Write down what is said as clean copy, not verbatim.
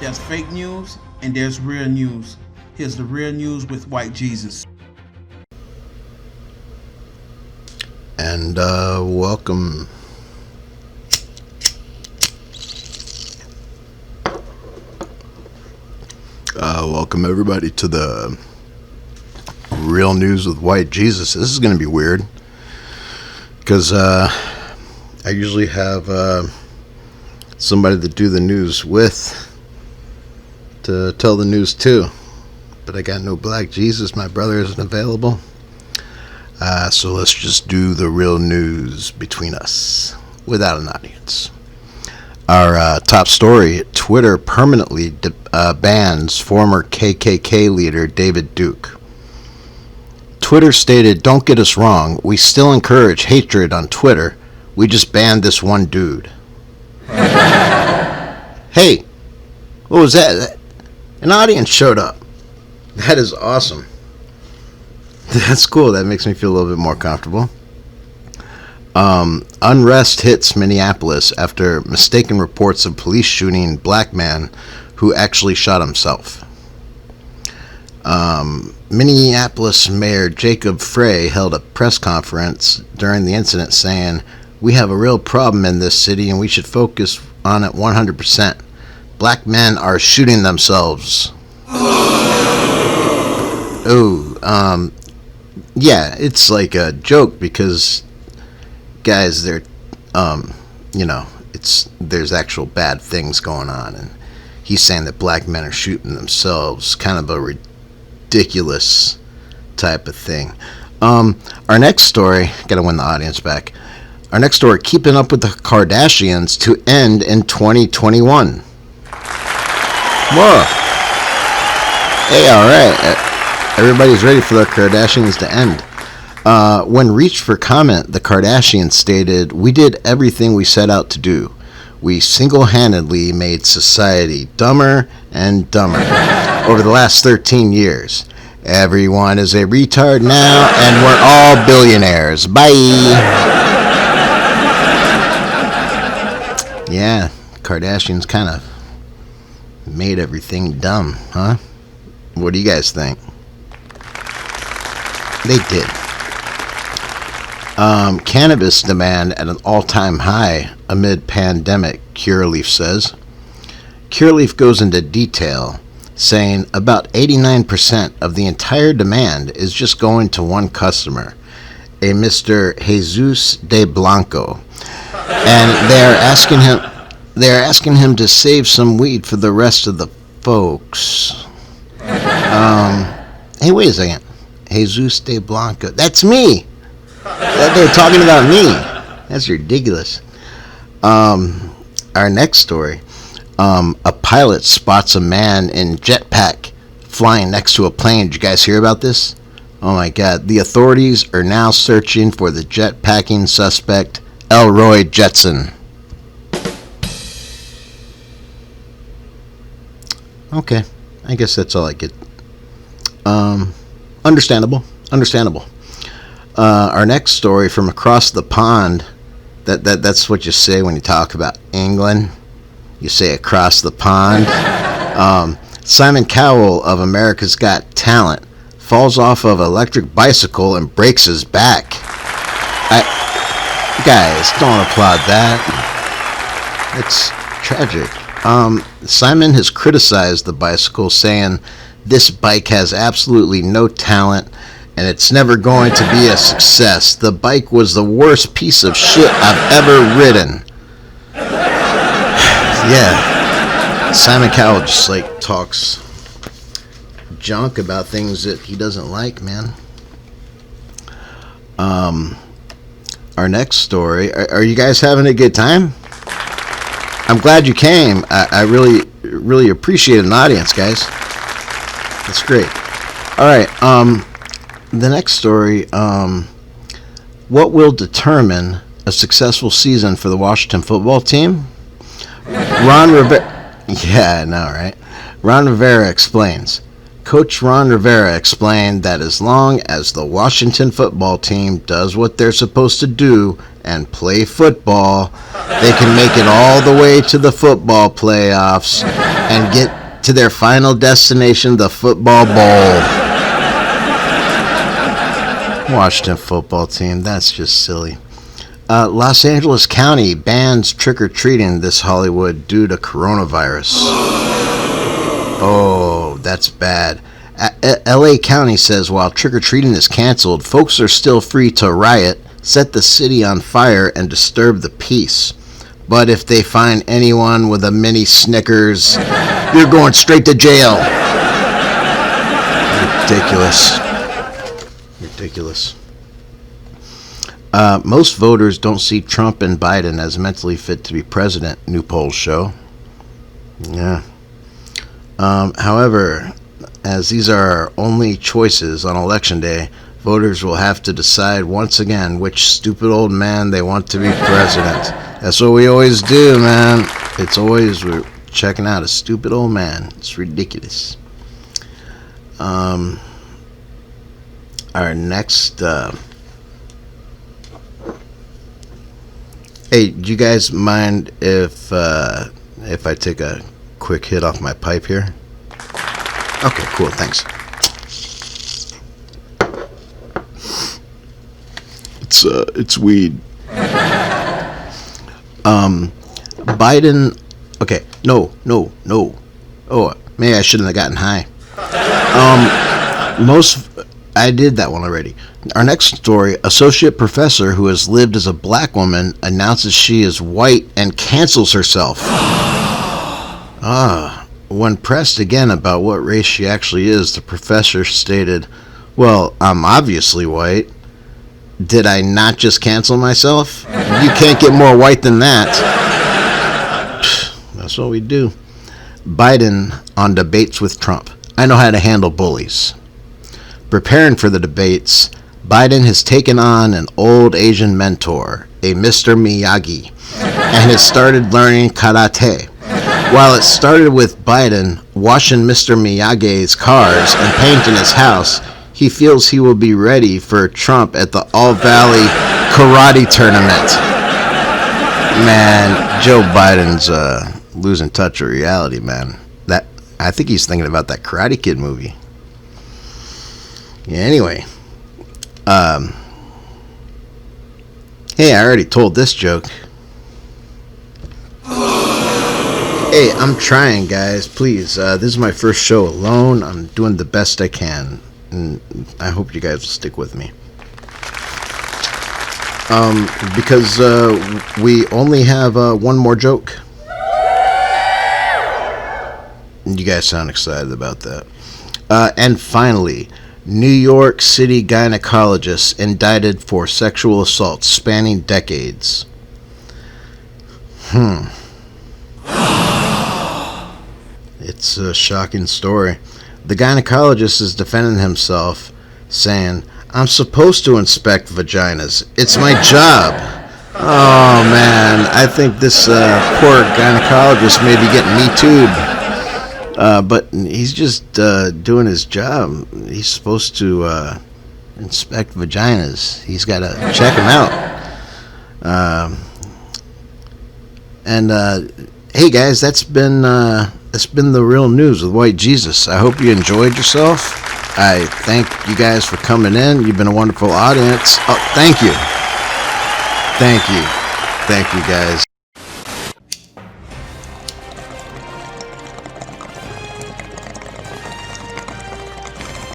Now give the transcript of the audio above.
There's fake news and there's real news. Here's the real news with White Jesus. And welcome. Welcome everybody to the real news with White Jesus. This is going to be weird because I usually have somebody to do the news with to tell the news to, but I got no Black Jesus. My brother isn't available. So let's just do the real news between us without an audience. Our top story: Twitter permanently bans former KKK leader David Duke. Twitter stated, "Don't get us wrong, we still encourage hatred on Twitter. We just banned this one dude." Hey, what was that? An audience showed up. That is awesome. That's cool. That makes me feel a little bit more comfortable. Unrest hits Minneapolis after mistaken reports of police shooting black man who actually shot himself. Minneapolis Mayor Jacob Frey held a press conference during the incident saying, "We have a real problem in this city and we should focus on it 100%. Black men are shooting themselves." Yeah, it's like a joke because, guys, they're, there's actual bad things going on, and he's saying that black men are shooting themselves, kind of a ridiculous type of thing. Our next story, gotta win the audience back. Our next story: Keeping Up with the Kardashians to end in 2021. Whoa. Hey, all right. Everybody's ready for the Kardashians to end. When reached for comment, the Kardashians stated, "We did everything we set out to do. We single-handedly made society dumber and dumber over the last 13 years. Everyone is a retard now, and we're all billionaires. Bye." Yeah, Kardashians kind of made everything dumb, huh? What do you guys think? They did. Cannabis demand at an all-time high amid pandemic, Curaleaf says. Curaleaf goes into detail, saying about 89% of the entire demand is just going to one customer, a Mr. Jesus de Blanco, and they're asking him to save some weed for the rest of the folks. Hey, wait a second. Jesus de Blanco. That's me. They're talking about me. That's ridiculous. Our next story. A pilot spots a man in jetpack flying next to a plane. Did you guys hear about this? Oh my God. The authorities are now searching for the jetpacking suspect, Elroy Jetson. Okay. I guess that's all I get. Understandable. Our next story: from across the pond. That's what you say when you talk about England. You say across the pond. Simon Cowell of America's Got Talent falls off of an electric bicycle and breaks his back. Guys, don't applaud that. It's tragic. Simon has criticized the bicycle, saying this bike has absolutely no talent and it's never going to be a success. The bike was the worst piece of shit I've ever ridden. Yeah. Simon Cowell just talks junk about things that he doesn't like, man. Our next story. Are you guys having a good time? I'm glad you came. I really appreciate an audience, guys. That's great. All right. The next story. What will determine a successful season for the Washington football team? Ron Rivera. Yeah, I know, right? Ron Rivera explains. Coach Ron Rivera explained that as long as the Washington football team does what they're supposed to do and play football, they can make it all the way to the football playoffs and get to their final destination, the football bowl. Washington football team, that's just silly. Los Angeles County bans trick-or-treating this Hollywood due to coronavirus. Oh, that's bad. LA County says while trick-or-treating is canceled, folks are still free to riot, set the city on fire, and disturb the peace. But if they find anyone with a mini Snickers, you're going straight to jail. Ridiculous. Most voters don't see Trump and Biden as mentally fit to be president, new polls show. Yeah. However, as these are our only choices on Election Day, voters will have to decide once again which stupid old man they want to be president. That's what we always do, man. We're checking out a stupid old man. It's ridiculous. Our next... Hey, do you guys mind if I take a quick hit off my pipe here? Okay, cool, thanks. It's weed. Biden. Okay, no. Oh, maybe I shouldn't have gotten high. I did that one already. Our next story, associate professor who has lived as a black woman announces she is white and cancels herself. When pressed again about what race she actually is, the professor stated, "Well, I'm obviously white. Did I not just cancel myself? You can't get more white than that." That's what we do. Biden on debates with Trump. I know how to handle bullies. Preparing for the debates, Biden has taken on an old Asian mentor, a Mr. Miyagi, and has started learning karate. While it started with Biden washing Mr. Miyagi's cars and painting his house, he feels he will be ready for Trump at the All Valley Karate Tournament. Man, Joe Biden's losing touch with reality, man. I think he's thinking about that Karate Kid movie. Yeah, anyway. Hey, I already told this joke. Hey, I'm trying, guys. Please, this is my first show alone. I'm doing the best I can. And I hope you guys will stick with me. Because we only have one more joke. You guys sound excited about that. And finally, New York City gynecologist indicted for sexual assault spanning decades. It's a shocking story. The gynecologist is defending himself, saying, "I'm supposed to inspect vaginas. It's my job." Oh, man. I think this poor gynecologist may be getting Me Too'd. But he's just doing his job. He's supposed to inspect vaginas. He's got to check them out. Hey guys, that's been the real news with White Jesus. I hope you enjoyed yourself. I thank you guys for coming in. You've been a wonderful audience. Oh, thank you guys.